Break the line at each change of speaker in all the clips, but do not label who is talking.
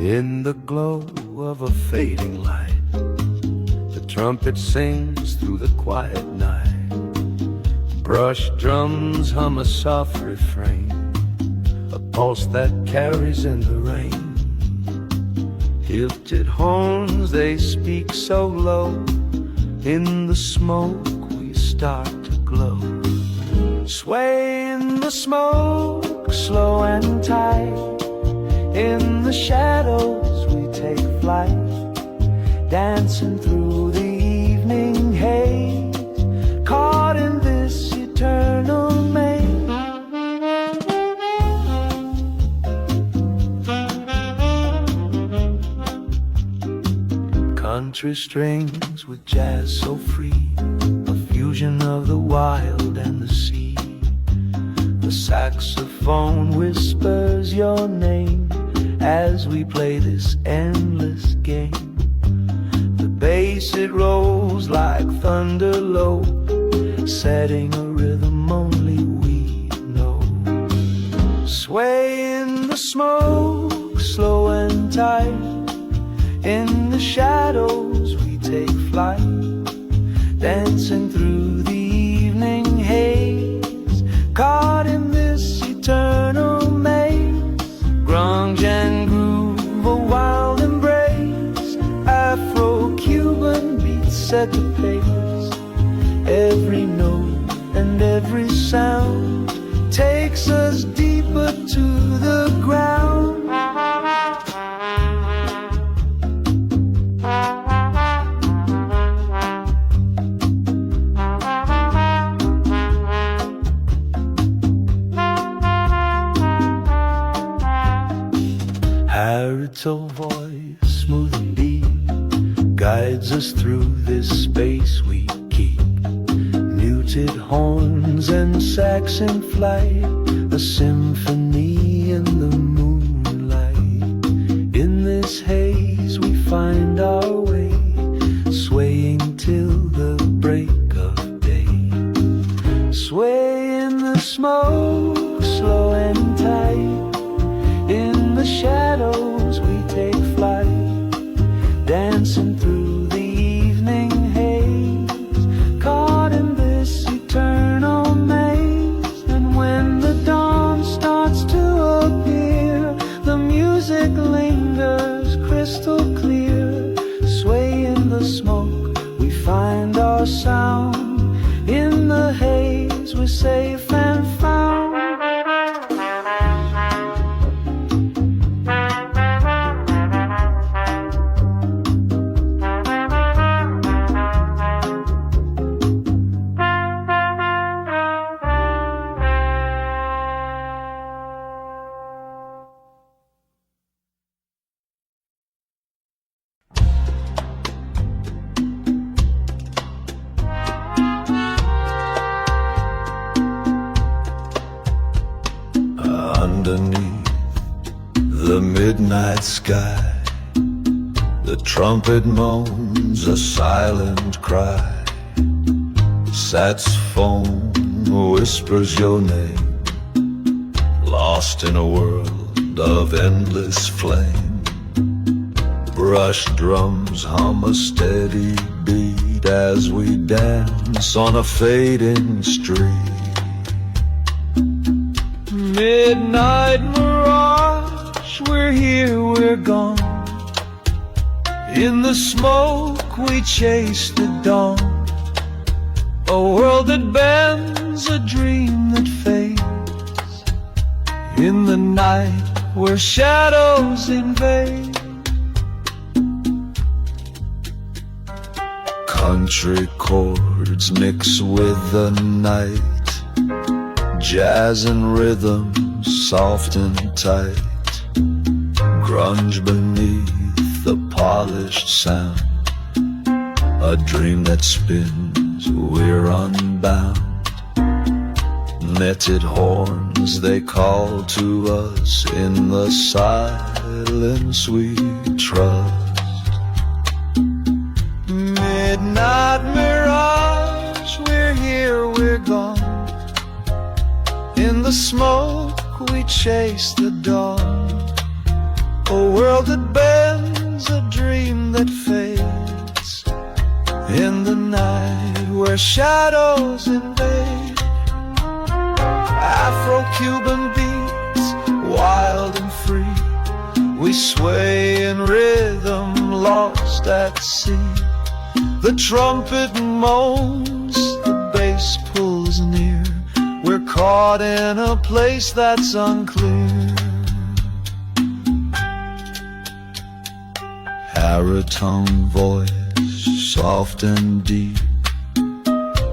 In the glow of a fading light, the trumpet sings through the quiet night. Brush drums hum a soft refrain, a pulse that carries in the rain. Hilted horns, they speak so low. In the smoke we start to glow. Sway in the smoke, slow and tight. In the shadows we take flight, dancing through the evening haze, caught in this eternal maze. Country strings with jazz so free, a fusion of the wild and the sea. The saxophone whispers your name as we play this endless game. The bass, it rolls like thunder low, setting a rhythm only we know. Sway in the smoke, slow and tight. In the shadows we take flight, dancing through the evening haze, caught in this eternal maze. Grunge and groove, a wild embrace, Afro-Cuban beats set the pace. Every note and every sound takes us deeper to the ground. Baritone voice, smooth and deep, guides us through this space we keep. Muted horns and sax in flight, a symphony in the moonlight. In this haze we find our way, swaying till the break of day. Sway in the smoke, slow and tight. In the shadows we take flight, dancing through the evening haze, caught in this eternal maze. And when the dawn starts to appear, the music lingers crystal clear. Sway in the smoke, we find our sound. In the haze we're safe and found.
Underneath the midnight sky, the trumpet moans a silent cry. Saxophone whispers your name, lost in a world of endless flame. Brush drums hum a steady beat as we dance on a fading street. Midnight mirage, we're here, we're gone. In the smoke we chase the dawn. A world that bends, a dream that fades. In the night where shadows invade. Country chords mix with the night, jazz and rhythm, soft and tight. Grunge beneath the polished sound, a dream that spins, we're unbound. Netted horns, they call to us. In the silence we trust. Midnight mirage, we're here, we're gone. In the smoke we chase the dawn. A world world that bends, a dream that fades, in the night where shadows invade. Afro-Cuban beats, wild and free, we sway in rhythm, lost at sea. The trumpet moans, the bass pulls near, we're caught in a place that's unclear. Baritone voice, soft and deep,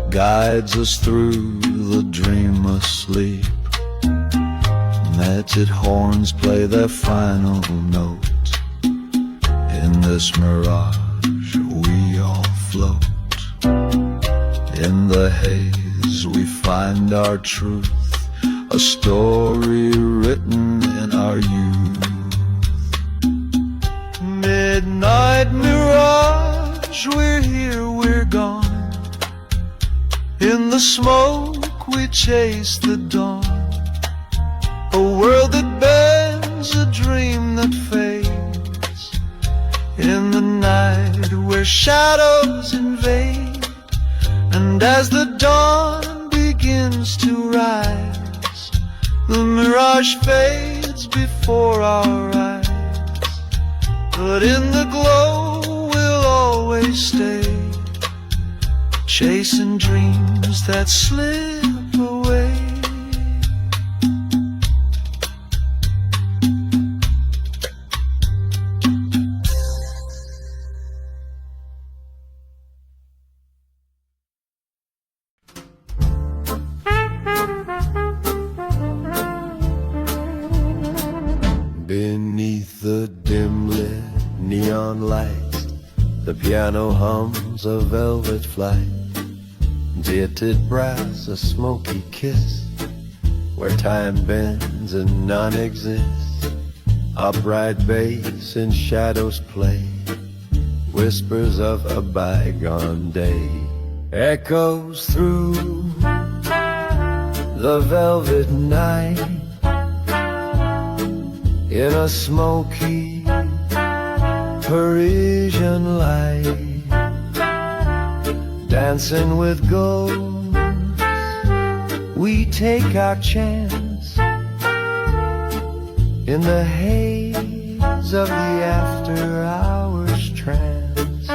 guides us through the dream asleep. Meted horns play their final note. In this mirage we all float. In the haze we find our truth, a story written in our youth. Midnight mirage, we're here, we're gone. In the smoke we chase the dawn. A world that bends, a dream that fades, in the night where shadows invade. And as the dawn begins to rise, the mirage fades before our eyes. But in the glow we'll always stay, chasing dreams that slip away. Beneath the dim-lit neon lights, the piano hums a velvet flight. Ditted brass, a smoky kiss, where time bends and none exists. Upright bass in shadows play, whispers of a bygone day. Echoes through the velvet night, in a smoky Parisian light, dancing with ghosts, we take our chance in the haze of the after-hours trance.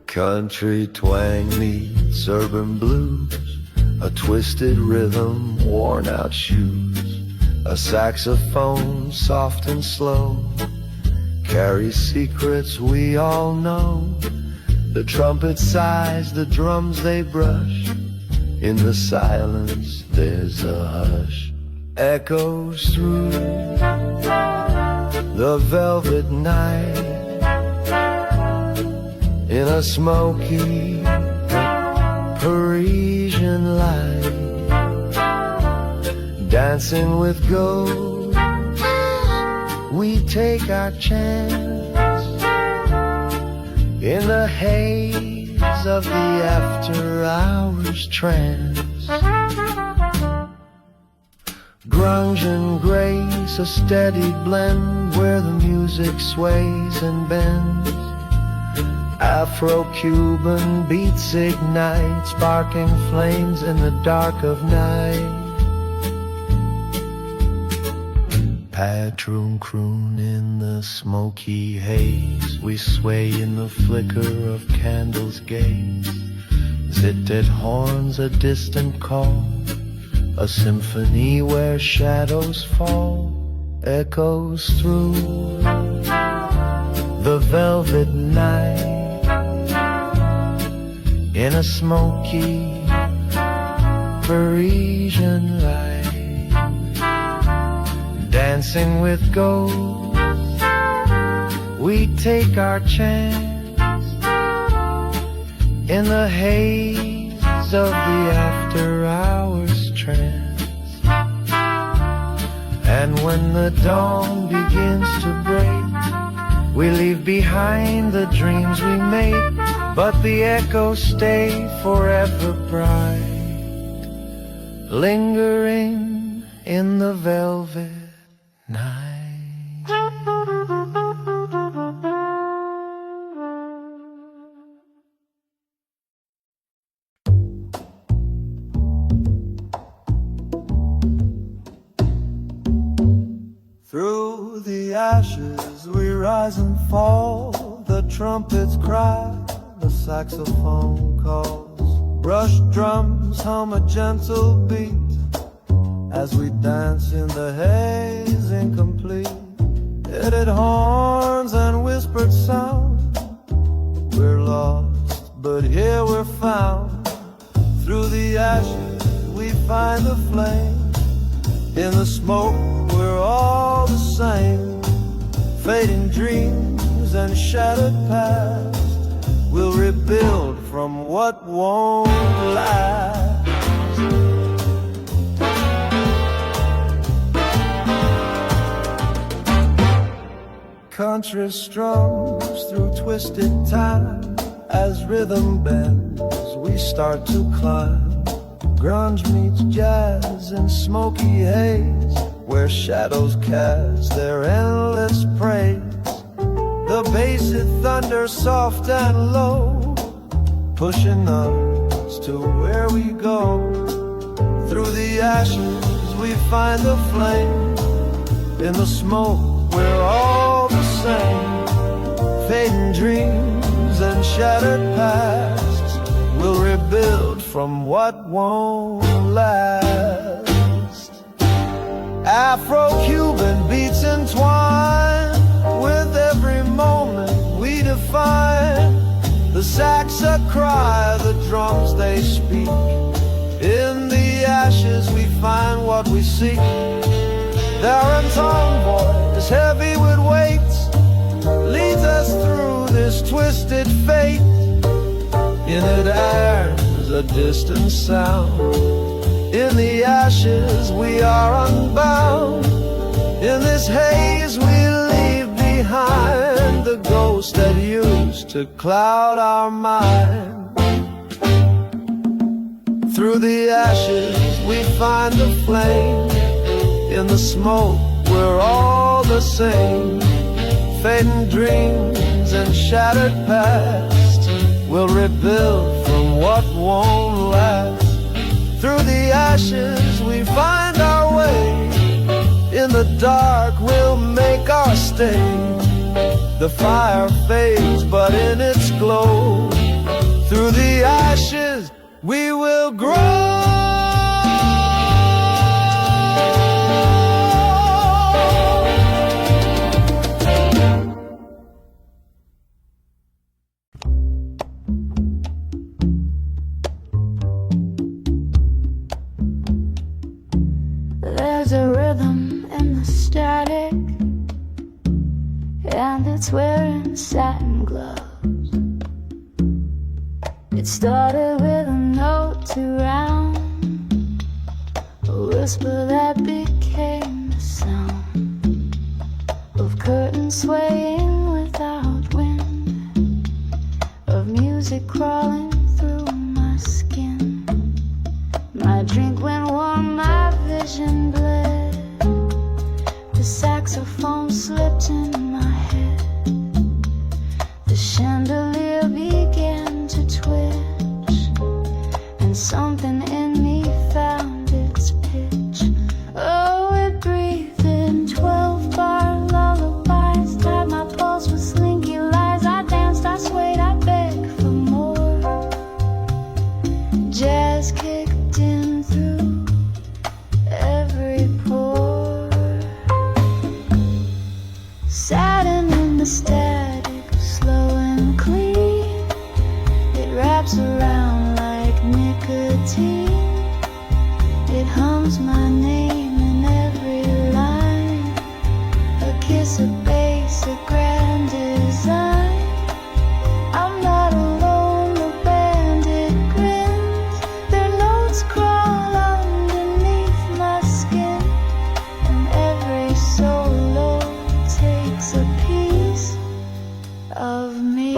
Country twang meets urban blues, a twisted rhythm, worn-out shoes. A saxophone, soft and slow, carries secrets we all know. The trumpet sighs, the drums they brush, in the silence there's a hush. Echoes through the velvet night, in a smoky Parisian light, dancing with ghosts, we take our chance in the haze of the after-hours trance. Grunge and grace, a steady blend where the music sways and bends. Afro-Cuban beats ignite, sparking flames in the dark of night. Patroon croon in the smoky haze, we sway in the flicker of candles' gaze. Zitted horns, a distant call, a symphony where shadows fall. Echoes through the velvet night, in a smoky Parisian light, dancing with ghosts, we take our chance in the haze of the after-hours trance. And when the dawn begins to break, we leave behind the dreams we made, but the echoes stay forever bright, lingering in the velvet night. Through the ashes we rise and fall. The trumpets cry, the saxophone calls. Brushed drums hum a gentle beat as we dance in the haze incomplete. Headed horns and whispered sound. We're lost, but here we're found. Through the ashes we find the flame. In the smoke we're all the same. Fading dreams and shattered past. We'll rebuild from what won't last. Country strums through twisted time. As rhythm bends, we start to climb. Grunge meets jazz in smoky haze, where shadows cast their endless praise. The bass it thunders soft and low, pushing us to where we go. Through the ashes we find the flame. In the smoke we're all the same. Fading dreams and shattered pasts. We'll rebuild from what won't last. Afro-Cuban beats entwine with every moment we define. The sax a cry, the drums they speak. In the ashes we find what we seek. Their untoned voice, heavy with weight, leads us through this twisted fate. In it airs a distant sound. In the ashes we are unbound. In this haze we leave behind the ghost that used to cloud our mind. Through the ashes we find the flame. In the smoke we're all the same. Fading dreams and shattered past. We'll rebuild from what won't last. Through the ashes we find our way. In the dark we'll make our stay. The fire fades but in its glow. Through the ashes we will grow.
There's a rhythm in the static, and it's wearing satin gloves. It started with a note to round, a whisper that became the sound of curtains swaying without wind, of music crawling through my skin. My drink went warm, my vision bled. The saxophone slipped in my head. The chandelier began to twitch, and something in me found its pitch. Oh, it breathed in 12-bar lullabies, tied my pulse with slinky lies. I danced, I swayed, I begged for more. Jazz kicked in through every pore. Satin in the static, slow and clean. It wraps around like nicotine. It hums my name in every line. A kiss, a bass, a grand design. I'm not alone, the bandit grins. Their notes crawl underneath my skin, and every solo takes a piece of me.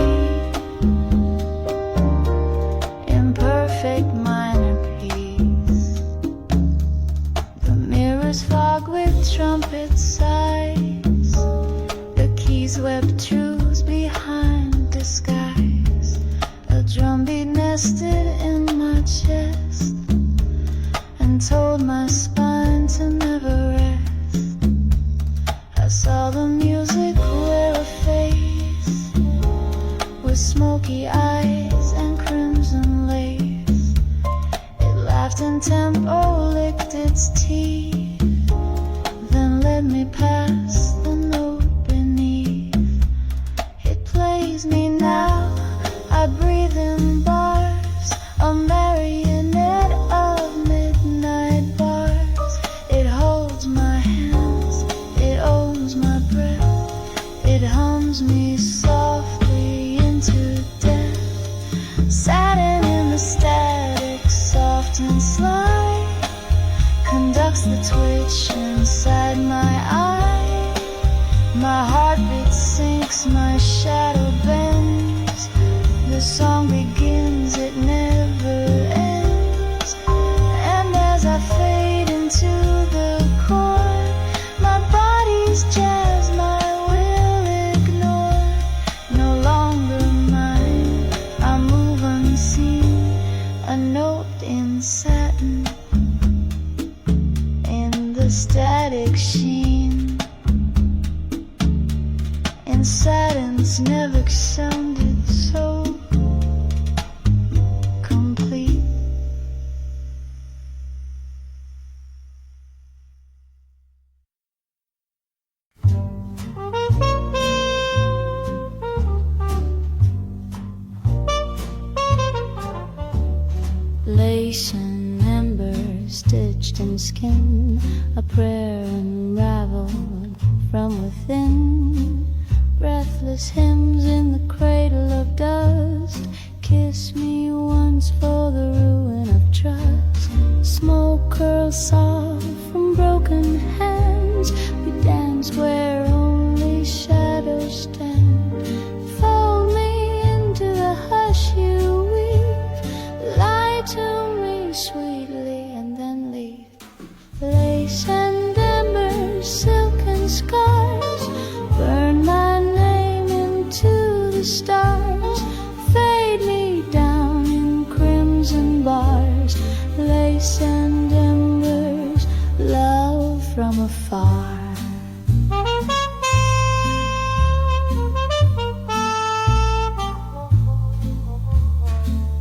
Imperfect minor piece. The mirrors fog with trumpet sighs. The keys wept truths behind disguise. A drumbeat nested in my chest and told my spine to never rest. I Saw the music wear a face with smoky eyes and crimson lace. It laughed in tempo, licked its teeth, then led me past the note beneath. It plays me now, I breathe in bars, a marionette of midnight bars. It holds my hands, it owns my breath, it hums me softly into death. Satin in the static, soft and sly, conducts the twitch inside my eye. My heartbeat sinks, my shadow bends. The song begins, it never ends. And as I fade into the chord, my body's jazz, my will ignore. No longer mine, I move unseen, a note in satin, in the static sheen. And satin's never sounded so complete. Lace and amber stitched in skin, a prayer unraveled from within. Breathless hymns in the cradle of dust. Kiss me once for the ruin of trust. Smoke curls soft from broken hands. We dance where only shadows stand. Fold me into the hush you weave. Lie to me sweetly and then leave. Lace and amber, silk and scars, burn my name into the stars. Fade me down in crimson bars. Lace and embers, love from afar.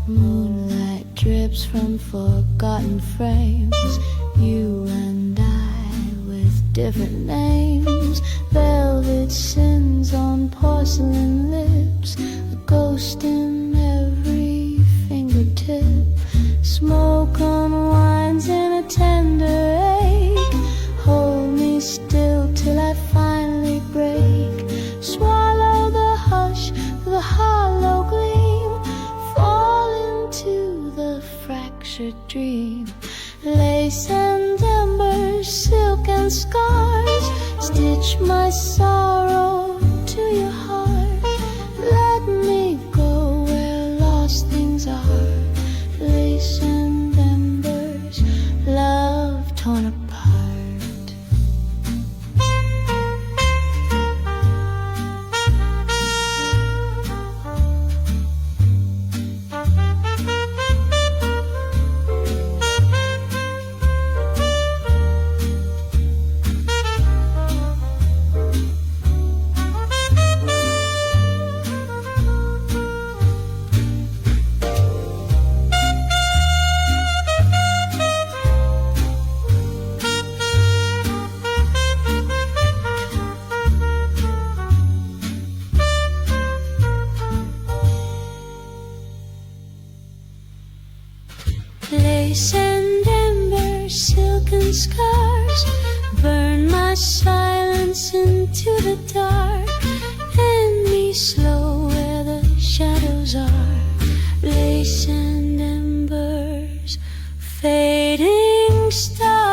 Moonlight drips from forgotten frames. You and I with different names. Velvet sins on porcelain lips. A ghost in every fingertip. Smoke unwinds in a tender ache. Hold me still till I finally break. Swallow the hush, the hollow gleam. Fall into the fractured dream. Lace and amber, silk and scars, stitch my sorrow to your heart. Let me go where lost things are. Lace and embers, love torn apart. Lace and amber, silk and scars, burn my silence into the dark. Hand me slow where the shadows are. Lace and embers, fading star.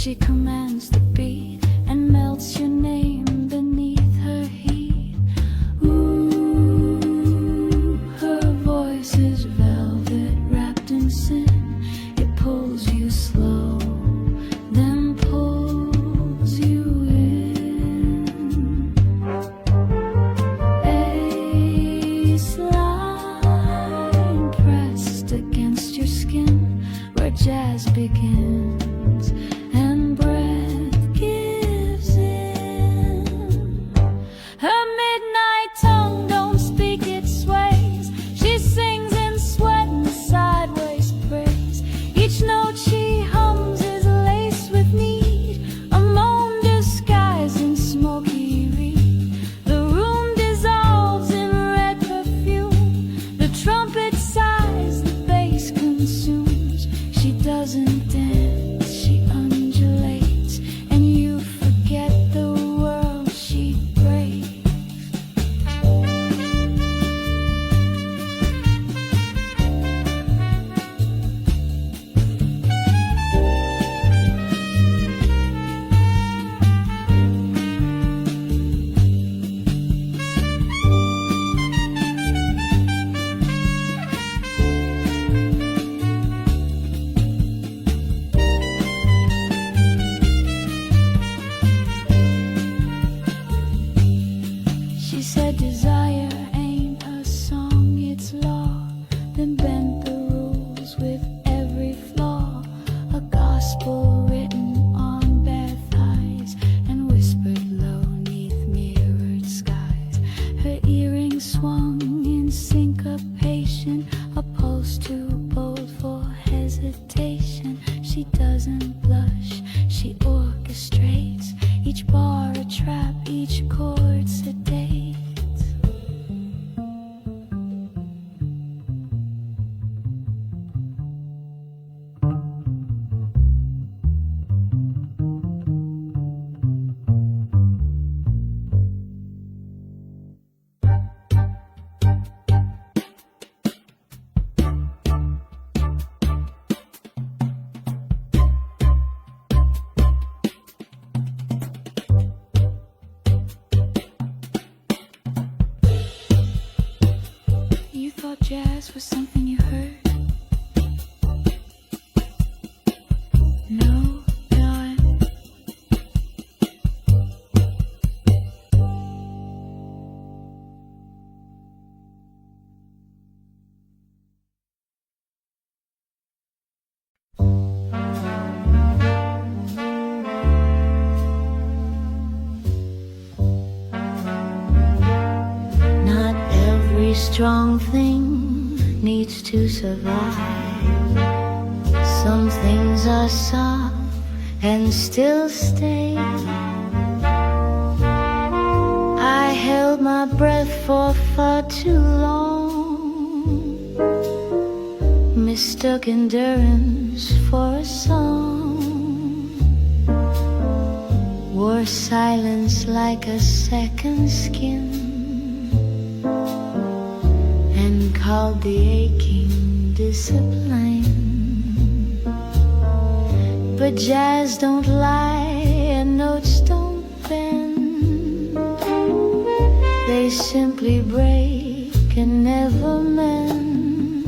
She commands the beat and melts your name beneath her heat. Ooh, her voice is velvet wrapped in sin. It pulls you slow, then pulls you in. A slime pressed against your skin, where jazz begins and breath gives in. Her midnight tongue don't speak its ways. She sings in sweat and sideways praise. Each note she hums is laced with need, a moan disguised in smoky reed. The room dissolves in red perfume. The trumpet sighs, the bass consumes. She doesn't dance, she undulates, and you forget the world she breaks. She said desire ain't a song, it's law. Then bent the rules with every flaw. A gospel written on bare thighs and whispered low neath mirrored skies. Her earrings swung in syncopation, a pulse too bold for hesitation. She doesn't blush, she orchestrates. Each bar a trap, each chord sedates. You thought jazz was something you heard? No, not. Not every strong thing needs to survive. Some things are soft and still stay. I held my breath for far too long, mistook endurance for a song, wore silence like a second skin, and called the aching discipline. But jazz don't lie and notes don't bend. They simply break and never mend,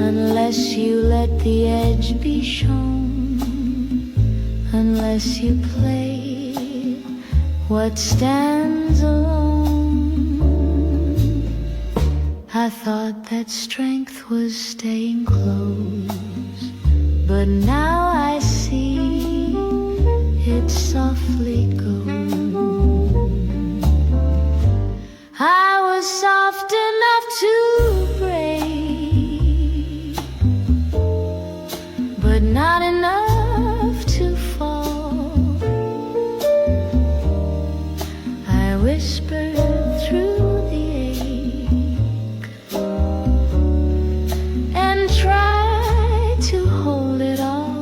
unless you let the edge be shown, unless you play what stands alone. I thought that strength was staying close, but now I see it softly goes. I was soft enough to break, but not enough to fall. I whispered through the ache and tried to hold it all.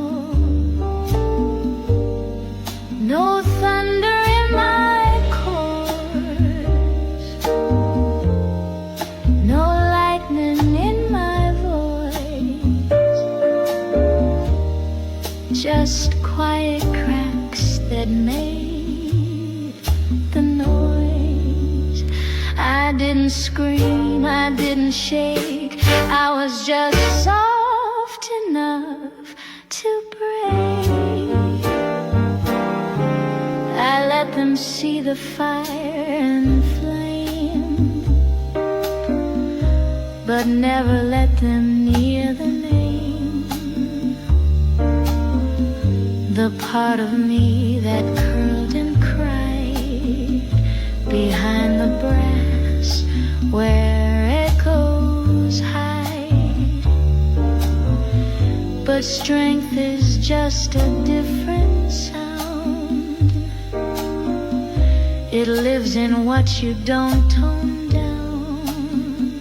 No thunder in my chords, no lightning in my voice. just quiet cracks that made the noise. I didn't scream, I didn't shake, I was just soft enough to break. I let them see the fire and flame, but never let them near the name, the part of me that curled and cried behind the brass where echoes hide. But strength is just a different sound. It lives in what you don't tone down.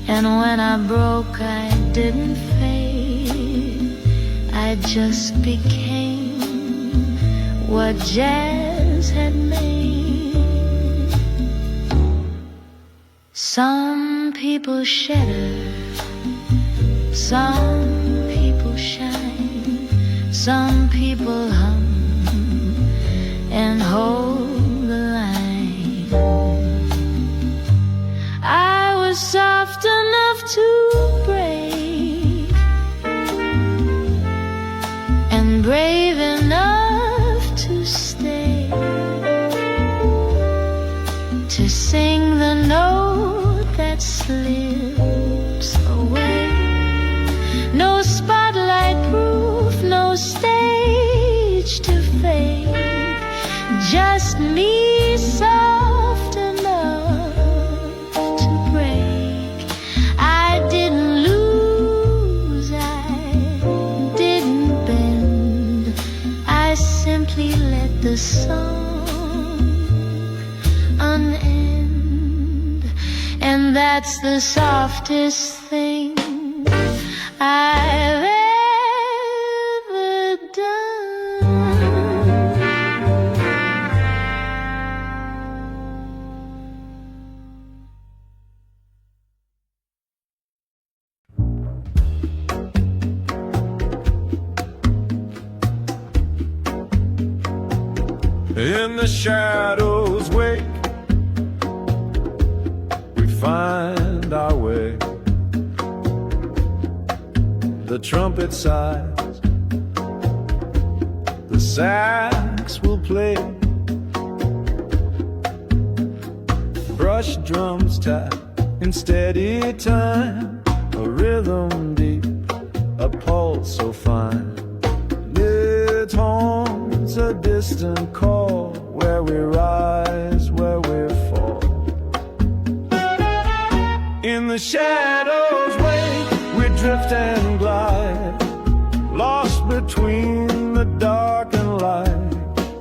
And when I broke, I didn't fade, I just became what jazz had made. Some people shatter, some people shine, some people hum and hold the line. I was soft enough to break and brave enough to stay, to sing the note that slips away. No spotlight proof, no stage to fake, just me soft enough to break. I didn't lose, I didn't bend, I simply let the song unend. And that's the softest thing I've ever done.
In the shadows wake, we find our way. The trumpet sighs, the sax will play, brush drums tap in steady time, a rhythm deep, a pulse so fine. It haunts a distant call, where we rise, where we fall. In the shadows wake, we drift and glide, lost between the dark and light.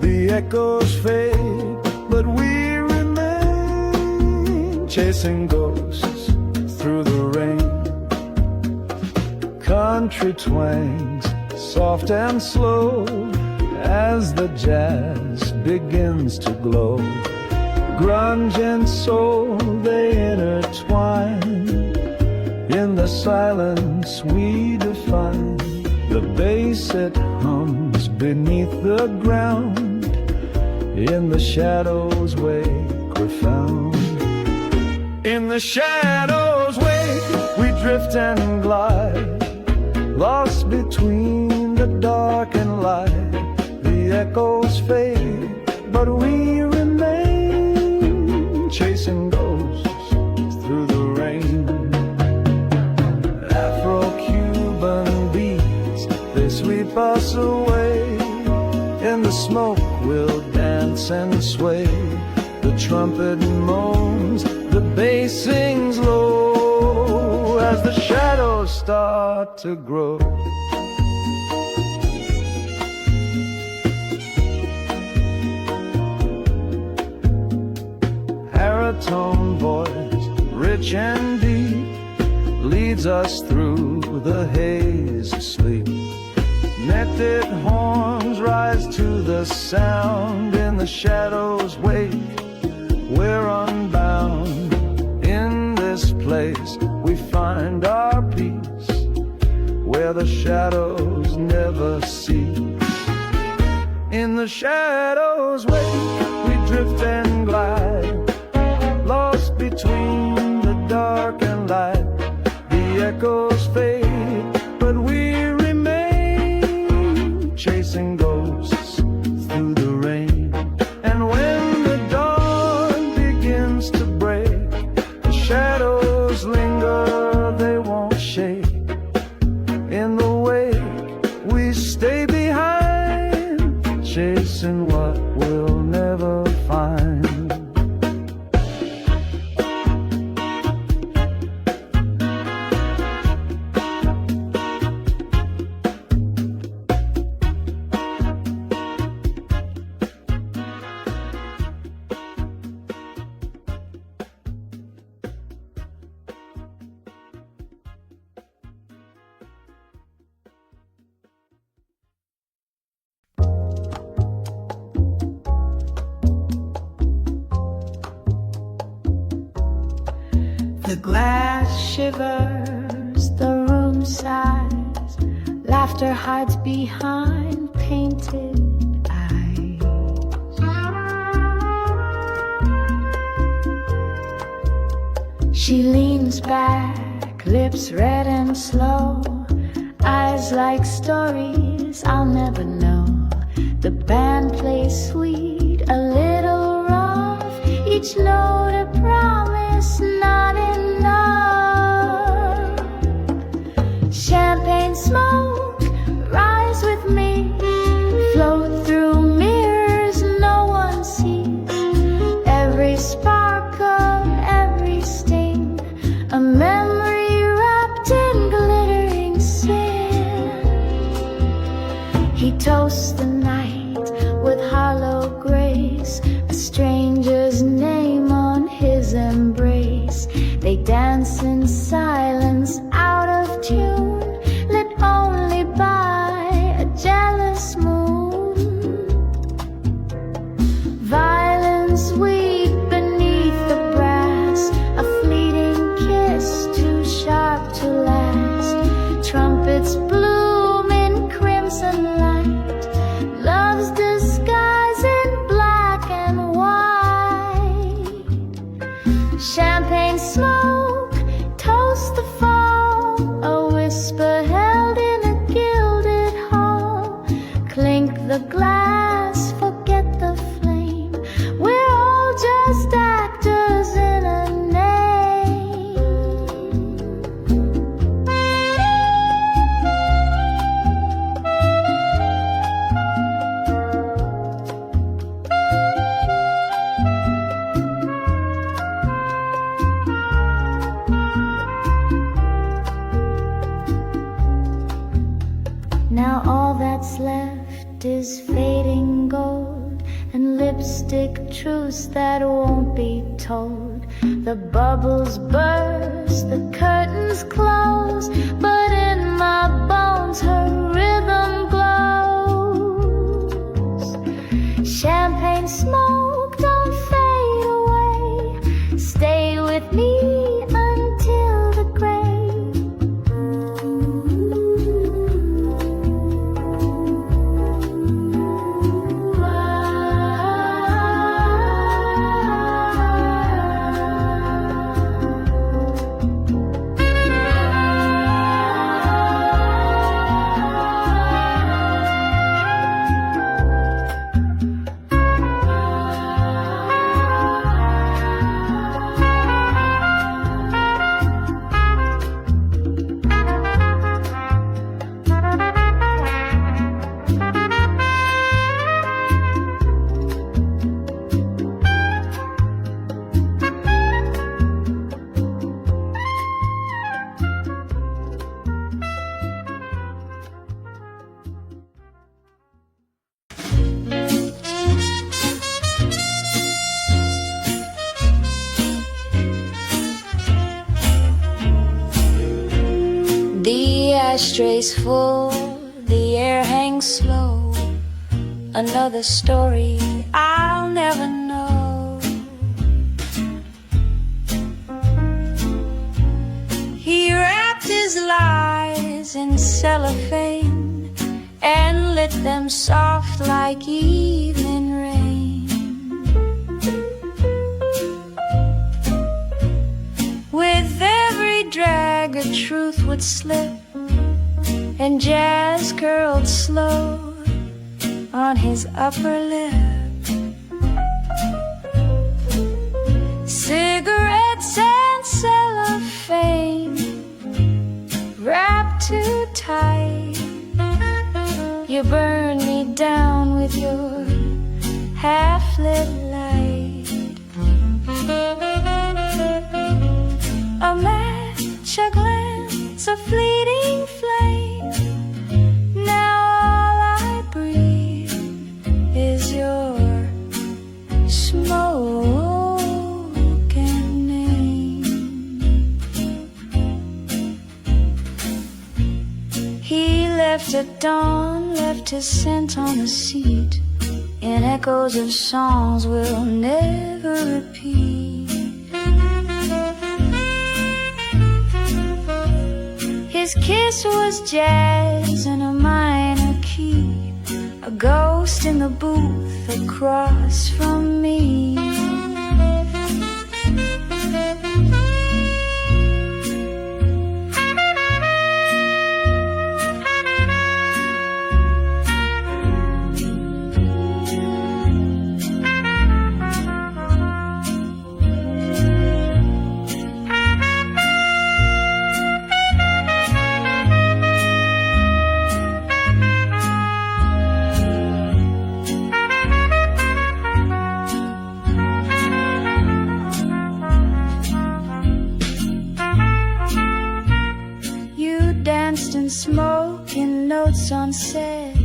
The echoes fade, but we remain, chasing ghosts through the rain. Country twangs, soft and slow, as the jazz begins to glow. Grunge and soul, they intertwine. In the silence we define, the bass it hums beneath the ground. In the shadows wake we're found. In the shadows wake we drift and glide, lost between the dark and light. The echoes fade, but we remain, chasing ghosts through the rain. Afro-Cuban beats, they sweep us away. In the smoke we'll dance and sway. The trumpet moans, the bass sings low, as the shadows start to grow. Baritone voice, rich and deep, leads us through the haze of sleep. Netted horns rise to the sound. In the shadows wake, we're unbound. In this place we find our peace, where where the shadows never see. In the shadows wake, we drift and glide, lost between the dark and light. The echoes fade, but we remain, chasing ghosts through the rain. And when the dawn begins to break, the shadows linger, they won't shake. In the wake, we stay behind, chasing what we'll never find.
The glass shivers, the room sighs, laughter hides behind painted eyes. She leans back, lips red and slow, eyes like stories I'll never know. The band plays sweet, a little rough, each note a promise, not enough. Champagne smoke, rise with me, float through mirrors no one sees. Every sparkle, every sting, a memory wrapped in glittering sin. He toasts the night with hollow grace, a stranger's name on his embrace. They dance in silence, out of tune, lit only by a jealous moon. Violins weep beneath the brass, a fleeting kiss too sharp to last. Trumpets bloom in crimson light, love's disguise in black and white. Champagne smoke, toast the fall, a whisper held in a gilded hall. Clink the glass, forget the flame, we're all just actors in a name. Now all that's left is fading gold and lipstick truths that won't be told. The bubbles burst, the curtains close, but in my bones her rhythm glows. Champagne smoke, don't fade away, stay with me until the grave. The ashtray's full, the air hangs slow. Another story I'll never know. He wrapped his lies hands in cellophane and lit them soft like evening rain. With every drag a truth would slip, and jazz curled slow on his upper lip. Cigarettes and cellophane wrapped too tight. You burn me down with your half-lit light. A match, a glance, a fleeting flame. Now all I breathe is your smoke and name. He left at dawn, left his scent on the seat, in echoes of songs we'll never repeat. His kiss was jazz in a minor key, a ghost in the booth across from me. Smoking notes on set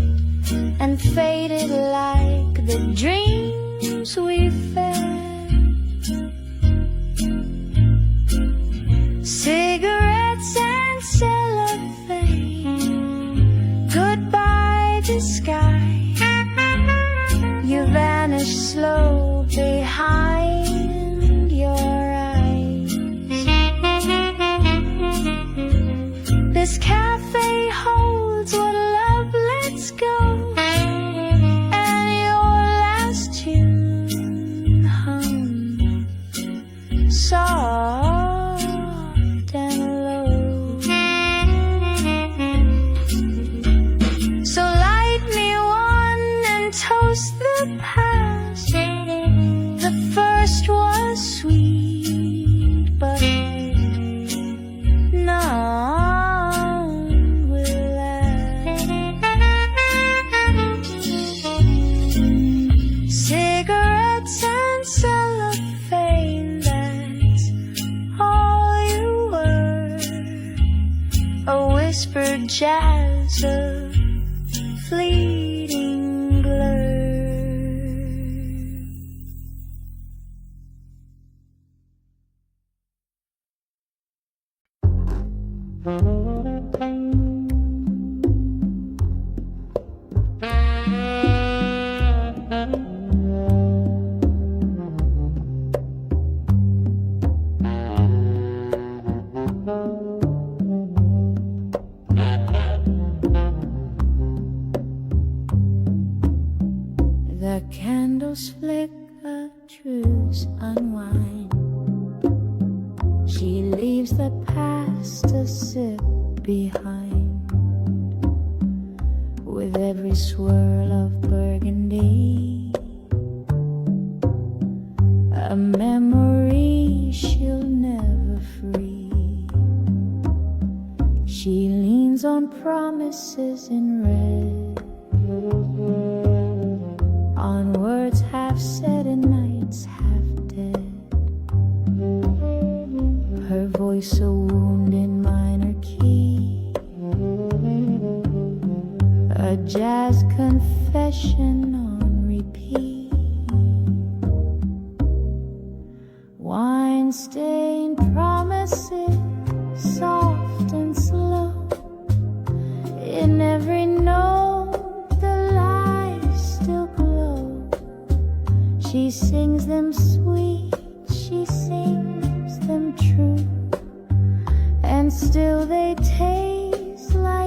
and faded like the dreams we fed. Cigarettes and cellophane, goodbye to sky. You vanished slow behind your eyes. This cafe holds what love lets go, and your last tune hum soft and low. So light me one and toast the past. The first was sweet, but none will last. Cigarettes and cellophane, that's all you were. A whispered jazz of fleeting blur. The candles flicker, truths unwind. She leaves the past to sit behind. With every swirl of burgundy, a memory she'll never free. She leans on promises in red, on words half said and nights half dead. Her voice a wound in minor key, a jazz confession on repeat. Wine-stained promises, soft and slow. In every note the lights still glow. She sings them sweet, she sings them true, and still they taste like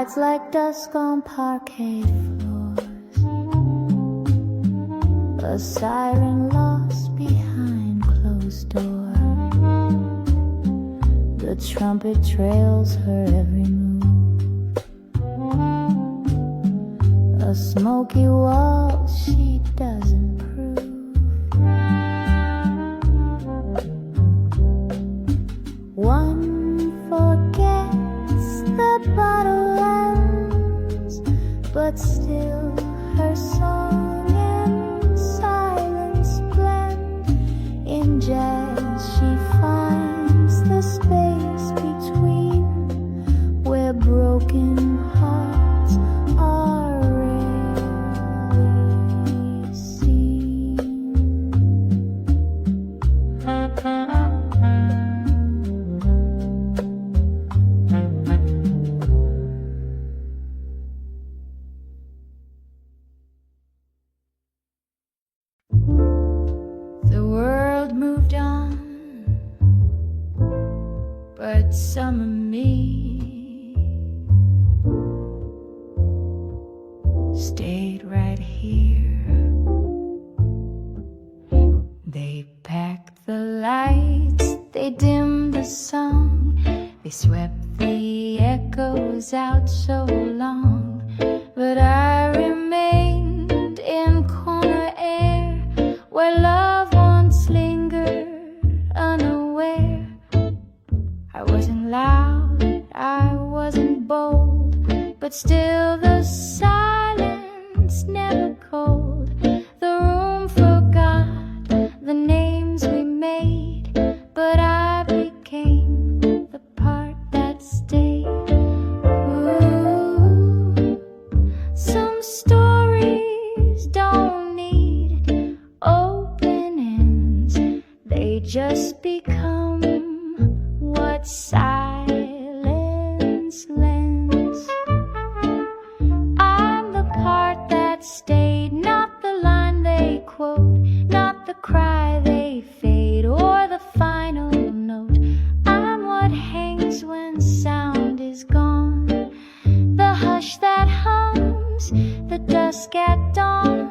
Nights like dusk on parquet floors, a siren lost behind closed doors. The trumpet trails her every move, a smoky waltz she doesn't prove. One forgets the bottle ends, but still her song and silence blend. In jazz she finds the space between, where broken hearts are rarely seen. The world moved on, but some of me stayed right here. They packed the lights, they dimmed the song, they swept the echoes out so long, but I remained in corner air where love once lingered unaware. I wasn't loud, I wasn't bold, but still the silence never cold. The room forgot the names we made, but I became the part that stayed. Ooh, some stories don't need open ends, they just become what silence lends. I'm the part that stayed, not the line they quote, not the cry they fade, or the final note. I'm what hangs when sound is gone, the hush that hums, the dusk at dawn,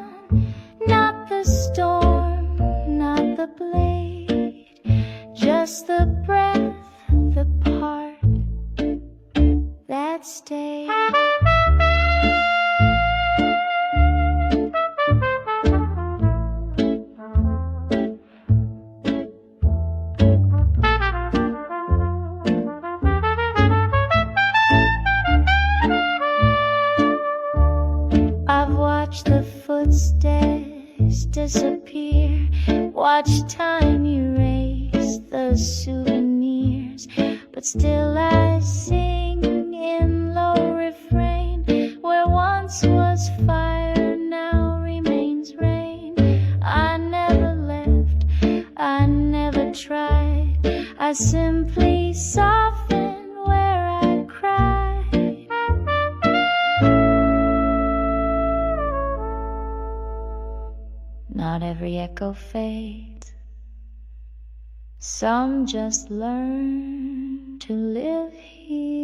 not the storm, not the blade, just the breath, the part that stayed. I've watched the footsteps disappear, watched time erase the souvenirs, but still I sing in low refrain, where once was fire now remains rain. I never left, I never tried, I simply soften where I cried. Not every echo fades, some just learn to live here.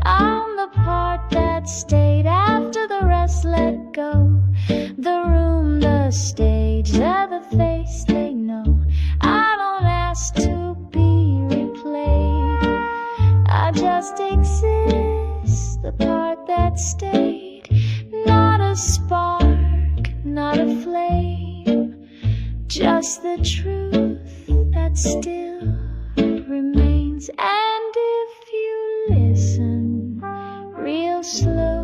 I'm the part that stayed after the rest let go, the room, the stage, they're the face they know. I don't ask to be replayed, I just exist, the part that stayed. Not a spark, not a flame, just the truth that still remains. And if you listen real slow,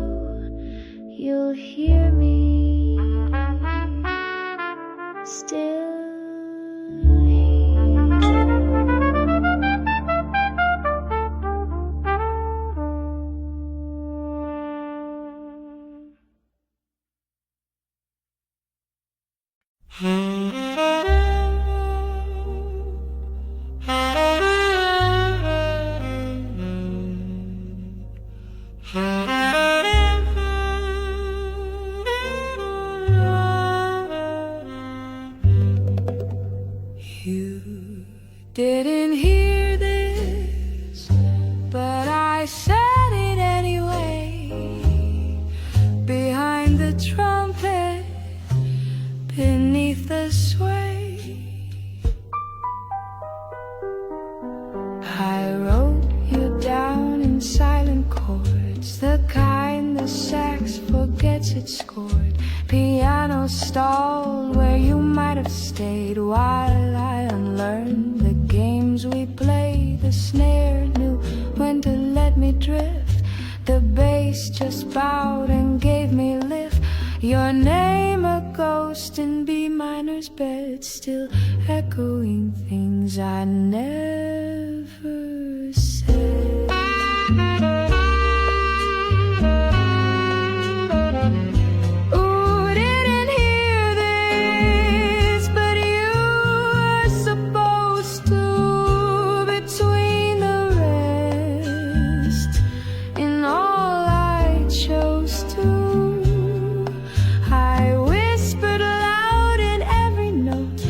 you'll hear me still sax forgets its chord. Piano stalled where you might have stayed while I unlearned the games we played. The snare knew when to let me drift. The bass just bowed and gave me lift. Your name a ghost in B minor's bed, still echoing things I never said. Ooh, didn't hear this, but you were supposed to. Between the rest, in all I chose to, I whispered loud in every note,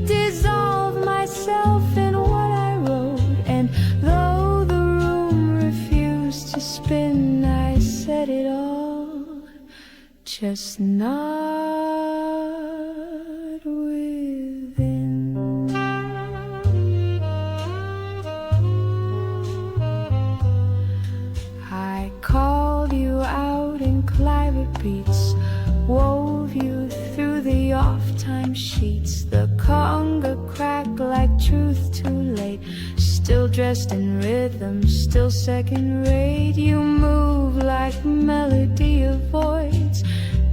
dissolved myself in what I wrote. And though the room refused to spin, I said it all, just not within. I called you out in climate beats, wove you through the off-time sheets. The conga cracked like truth too late, still dressed in rhythm, still second rate. You move like melody avoids,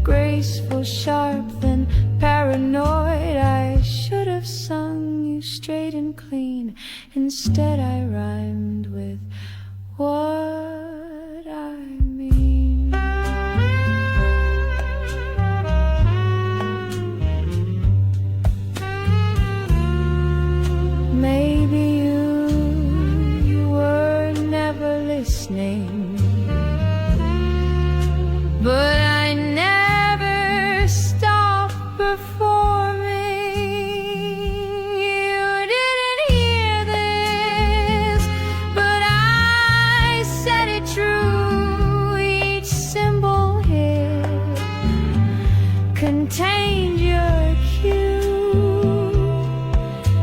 graceful, sharp, then paranoid. I should have sung you straight and clean, instead I rhymed with what I mean. Maybe you were never listening, but I never stopped performing. You didn't hear this, but I said it true. Each symbol hit contained your cue.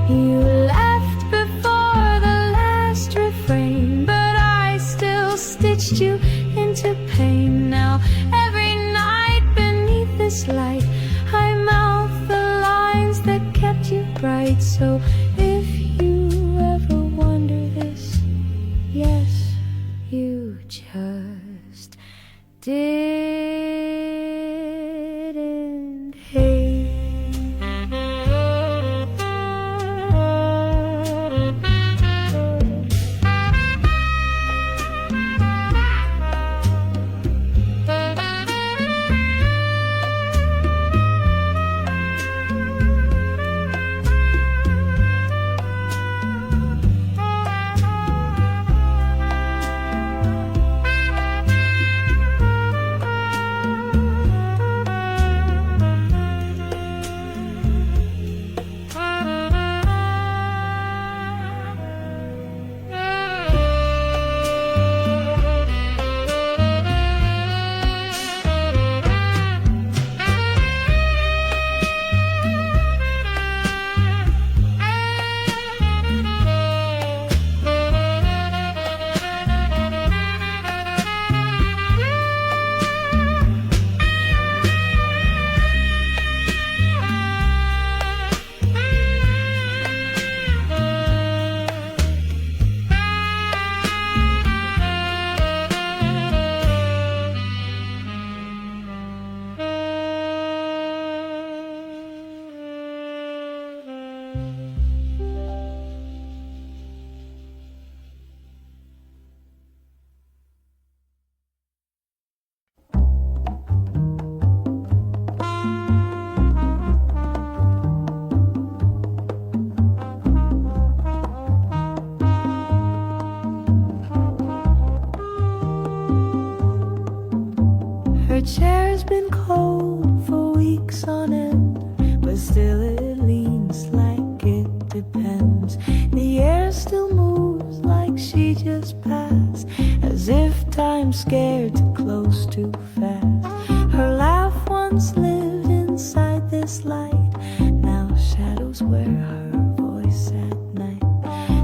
You left before the last refrain, but I still stitched you into pain. Now every night beneath this light, I mouth the lines that kept you bright. So if you ever wonder this, yes, you just didn't hate. Her chair's been cold for weeks on end, but still it leans like it depends. The air still moves like she just passed, as if time's scared to close too fast. Her laugh once lived inside this light, now shadows wear her voice at night.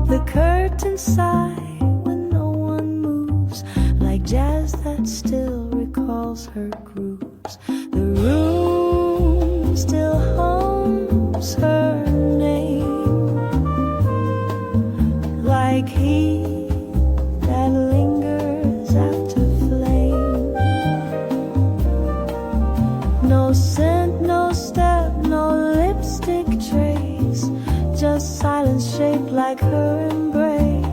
The curtains sigh when no one moves, like jazz that still recalls calls her grooves. The room still hums her name, like heat that lingers after flame. No scent, no step, no lipstick trace, just silence shaped like her embrace.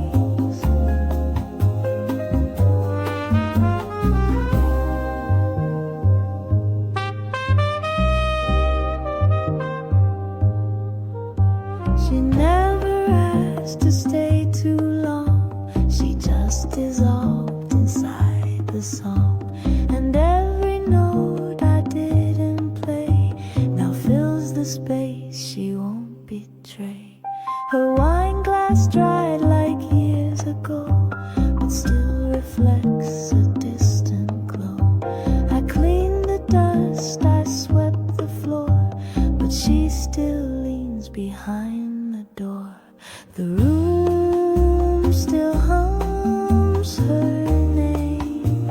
She never asked to stay too long, she just dissolved inside the song. And every note I didn't play now fills the space she won't betray. Her wine glass dried like years ago, but still reflects a distant glow. I cleaned the dust, I swept the floor, but she still leans behind the door. The room still hums her name,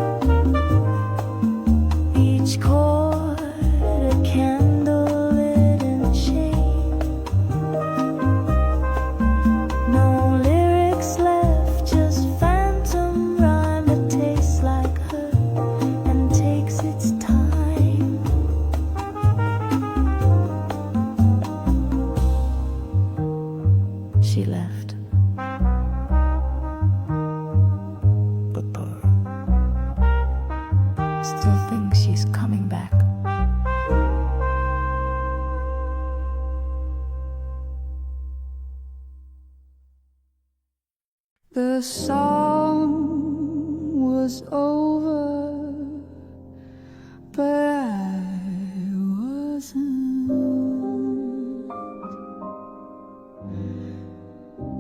each chord a candle lit and chain. No lyrics left, just phantom rhyme that tastes like her and takes its time. She left, but still thinks she's coming back. The song was over, but I wasn't.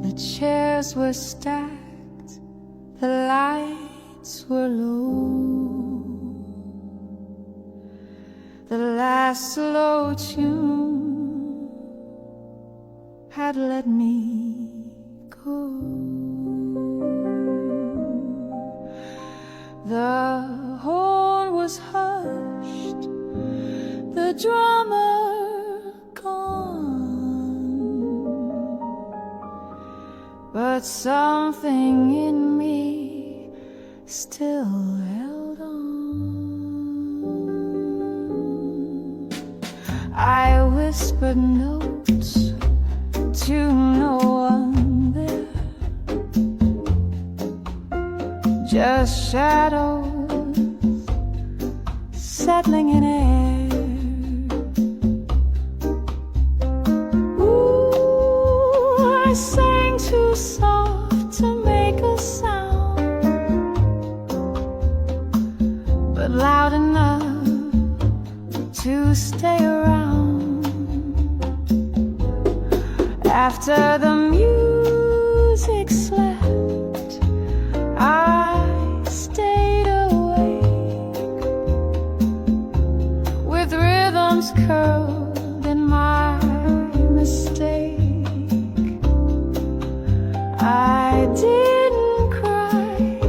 The chairs were stacked, the lights were low. The last slow tune had let me go. The horn was hushed, the drummer gone, but something in me still held on. I whispered notes to no one there, just shadows settling in air. Ooh, I sang too soft to make a sound, but loud enough to stay around. After the music slept, I stayed awake with rhythms curled in my mistake. I didn't cry,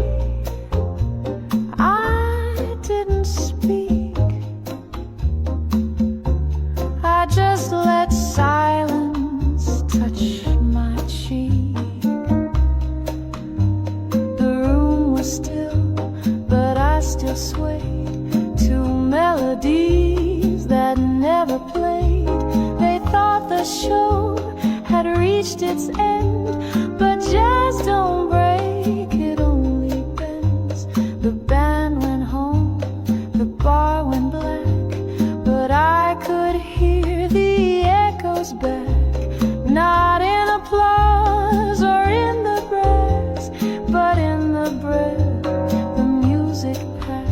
I didn't speak, I just let silence touch my cheek. The room was still, but I still swayed to melodies that never played. They thought the show had reached its end, but jazz don't break, it only bends. The band went home, the bar went black, but I could hear the echoes back. Not in applause or in the brass, but in the breath the music passed.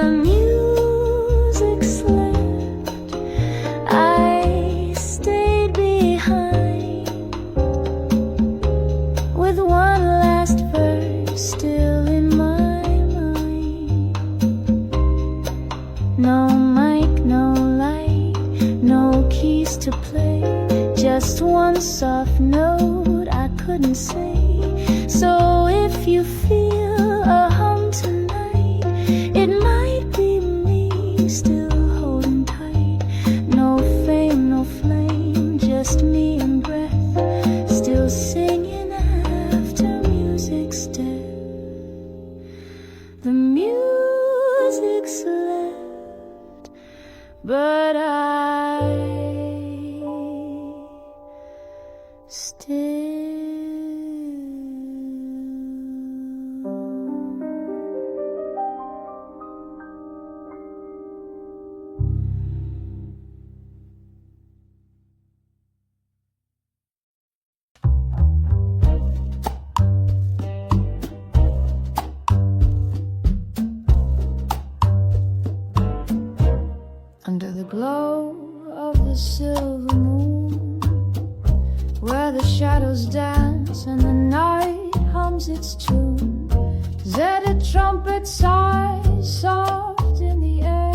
the music slept, I stayed behind with one last verse still in my mind. No mic, no light, no keys to play, just one soft note I couldn't say. So if you feel a hum tonight, it might be me still holding tight. No fame, no flame, just me and breath, still singing after music's dead. The music slept, but I still. Under the glow of the silver moon, where the shadows dance and the night hums its tune, that a trumpet sighs soft in the air.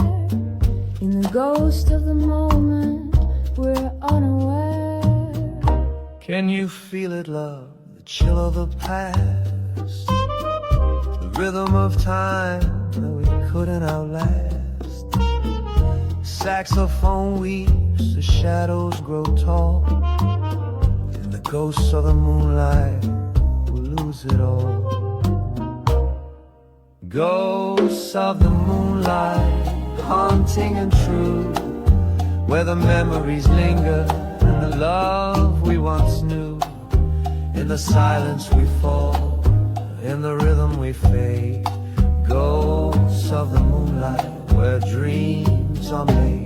In the ghost of the moment, we're unaware.
Can you feel it, love? The chill of the past, the rhythm of time that we couldn't outlast. Saxophone weeps, the shadows grow tall. In the ghosts of the moonlight, we lose it all. Ghosts of the moonlight, haunting and true, where the memories linger and the love we once knew. In the silence we fall, in the rhythm we fade. Ghosts of the moonlight, where dreams are made.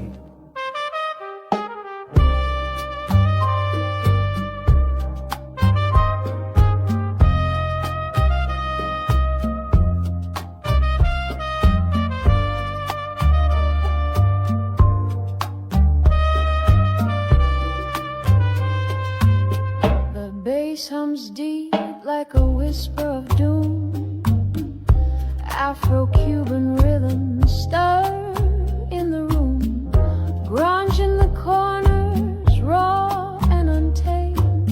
The bass hums deep like a whisper of doom. Afro-Cuban rhythms stir in the room. Grunge in the corners, raw and untamed.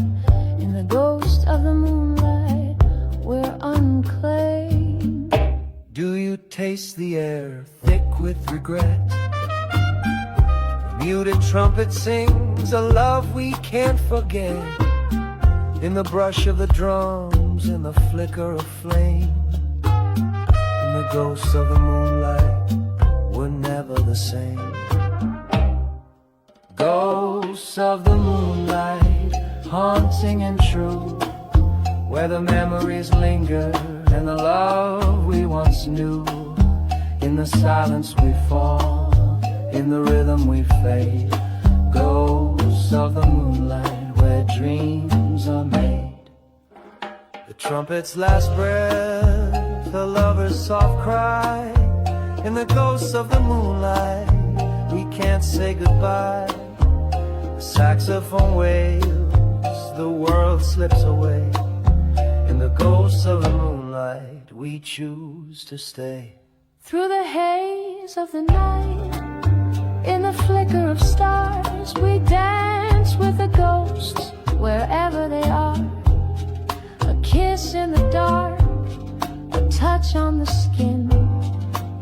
In the ghost of the moonlight, we're unclaimed.
Do you taste the air thick with regret? The muted trumpet sings a love we can't forget. In the brush of the drums, in the flicker of flame, in the ghosts of the moonlight, we're never the same. Ghosts of the moonlight, haunting and true, where the memories linger and the love we once knew. In the silence we fall, in the rhythm we fade. Ghosts of the moonlight, where dreams are made. The trumpet's last breath, the lover's soft cry. In the ghosts of the moonlight, we can't say goodbye. The saxophone wails, the world slips away. In the ghosts of the moonlight, we choose to stay.
Through the haze of the night, in the flicker of stars, we dance with the ghosts wherever they are. A kiss in the dark, a touch on the skin.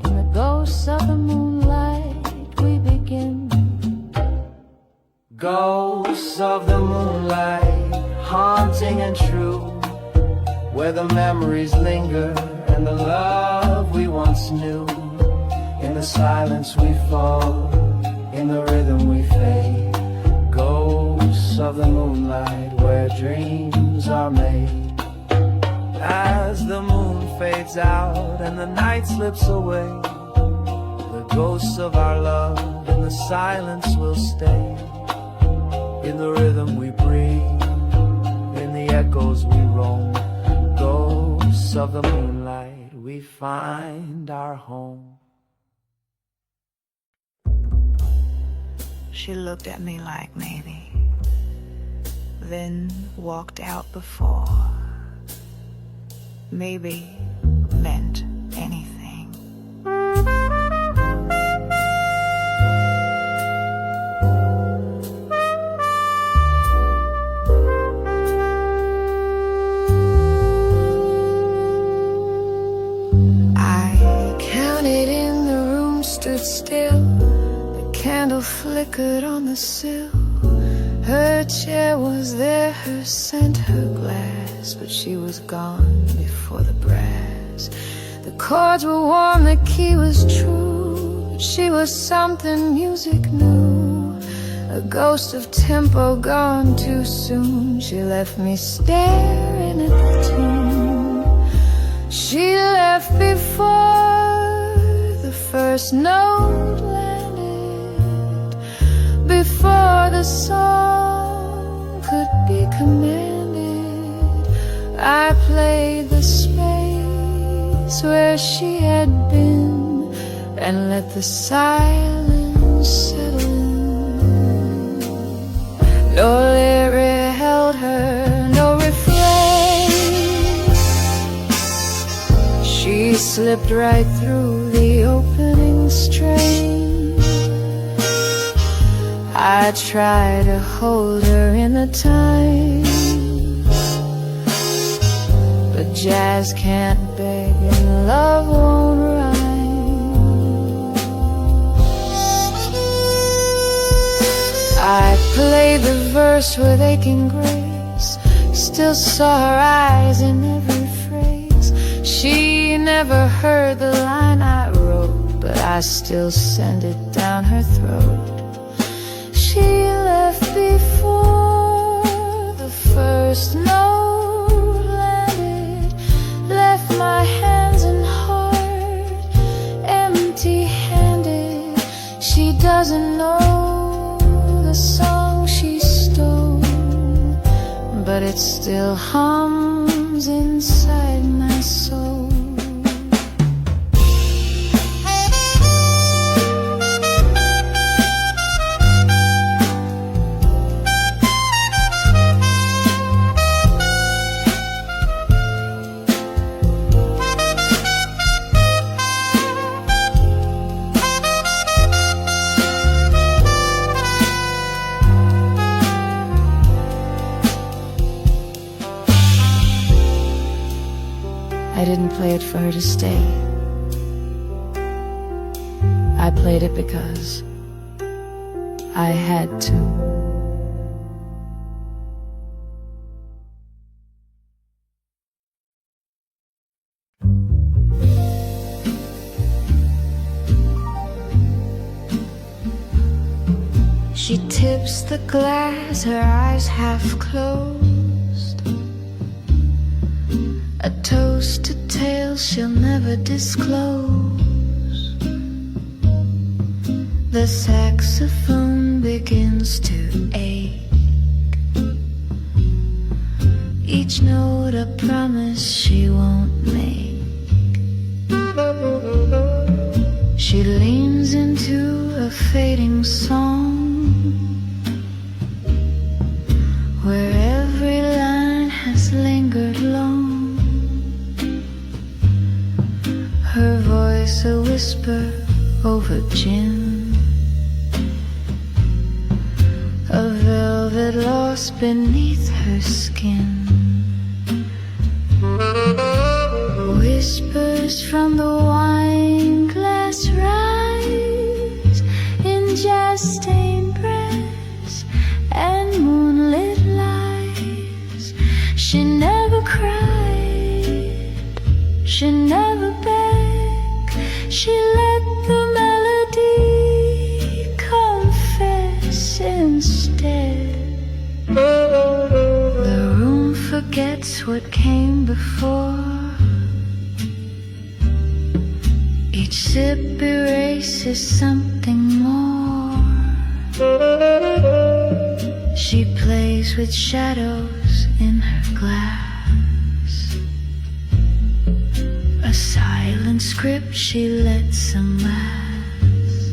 In the ghosts of the moonlight, we begin.
Ghosts of the moonlight, haunting and true, where the memories linger and the love we once knew. In the silence we fall, in the rhythm we fade. Ghosts of the moonlight, where dreams are made. As the moon fades out and the night slips away, the ghosts of our love in the silence will stay. In the rhythm we breathe, in the echoes we roam. Ghosts of the moonlight, we find our home.
She looked at me like maybe, then walked out before maybe meant anything.
I counted in the room, stood still. The candle flickered on the sill. Her chair was there, her scent, her glass, but she was gone before the brass. The chords were warm, the key was true, but she was something music knew. A ghost of tempo gone too soon. She left me staring at the tune. She left before the first note landed, before the song could be commanded. I played the space where she had been and let the silence settle in. No lyric held her, no refrain. She slipped right through the opening strain. I try to hold her in the time, but jazz can't beg and love won't rhyme. I played the verse with aching grace, still saw her eyes in every phrase. She never heard the line I wrote, but I still send it down her throat. She left before the first note landed, left my hands and heart empty-handed. She doesn't know the song she stole, but it still hums inside my soul. I didn't play it for her to stay. I played it because I had to. She tips the glass, her eyes half closed. A toast to tales she'll never disclose. The saxophone begins to ache. Each note a promise she won't make. She leans into a fading song, where every line has lingered long. Her voice a whisper over gin, a velvet lost beneath her skin. Whispers from the wine glass rise in jazz-stained breaths and moonlit lies. She never cried, she never begged, she let the melody confess instead. The room forgets what came before. Each sip erases something more. She plays with shadows in her glass, a silent script she lets amass.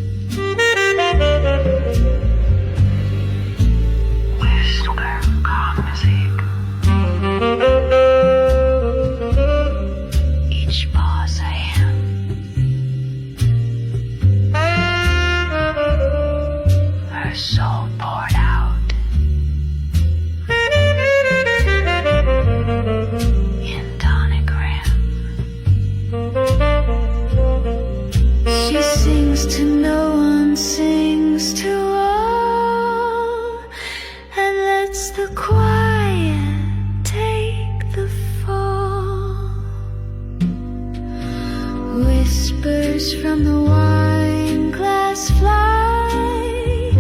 whispers from the wine glass fly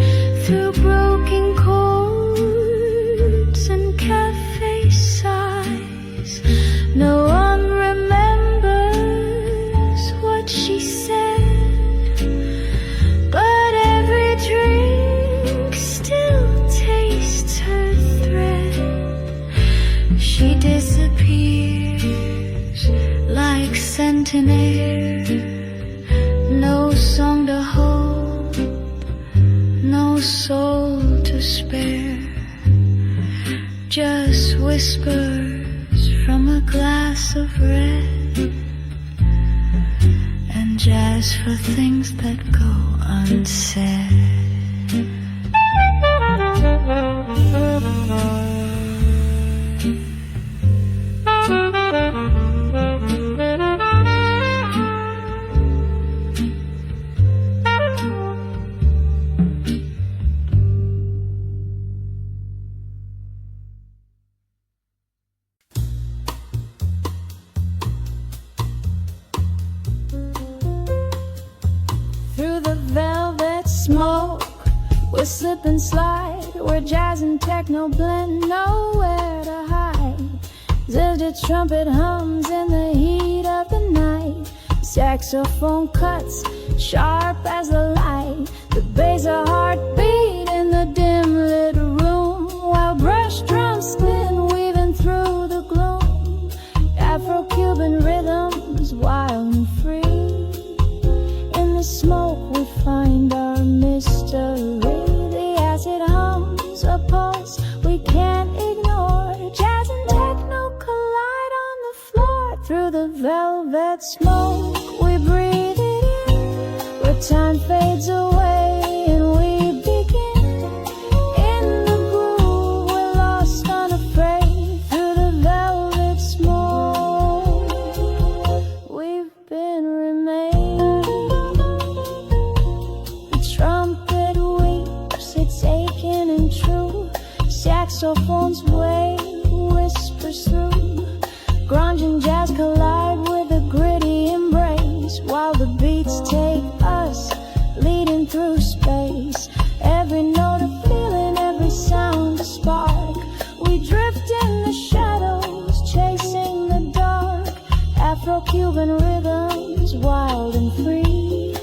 through broken chords and cafe sighs. No one remembers what she said, but every drink still tastes her thread. She disappears like scent in air. No song to hope, no soul to spare. Just whispers from a glass of red, and jazz for things that go unsaid. Through the velvet smoke, we'll slip and slide, where jazz and techno blend, nowhere to hide. Zildjian trumpet hums in the heat of the night. Saxophone cuts sharp as the light. The bass a heartbeat in the dim lit room, while brush drums spin, weaving through the gloom. Afro-Cuban rhythms, wild and free. In the smoke we find our mystery. The acid hums a pulse we can't ignore. Jazz and techno collide on the floor. Through the velvet smoke we breathe it in, where time fades away and we begin. In the groove we're lost, unafraid. Through the velvet smoke we've been remade. The trumpet weeps, it's aching and true. Saxophones wave, whispers through. Grunge and jazz collide with a gritty embrace, while the beats take us, leading through space. Every note a feeling, every sound a spark. We drift in the shadows, chasing the dark. Afro-Cuban rhythms, wild and free.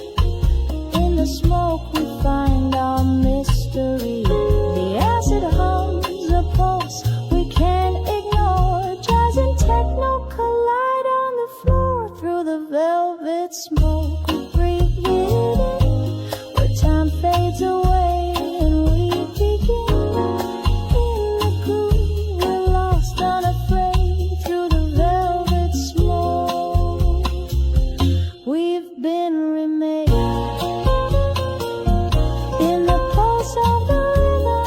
In the smoke we find our mystery. The acid hums a pulse we can't ignore. Jazz and techno collide on the floor. Through the velvet smoke we breathe it in, where time fades away and we begin. In the groove we're lost, unafraid. Through the velvet smoke we've been remade. In the pulse of the rhythm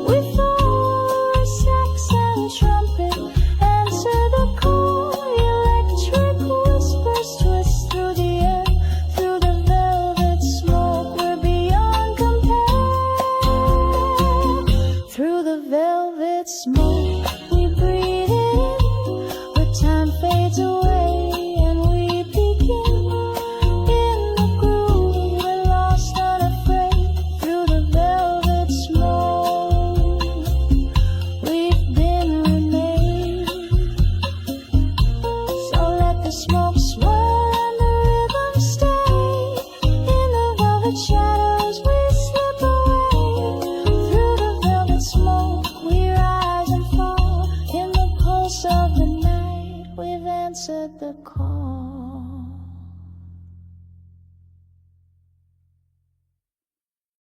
we fall. Sax and trumpet answer the call. Electric whispers twist through the air. Through the velvet smoke we're beyond compare. Through the velvet smoke we breathe it in, where time fades away and we begin. In the groove we're lost, unafraid. Through the velvet smoke we've been remade. So let the smoke swirl and the rhythm stay. In the velvet shadows we slip away. Through the velvet smoke we rise and fall. In the pulse of the night we've answered the call.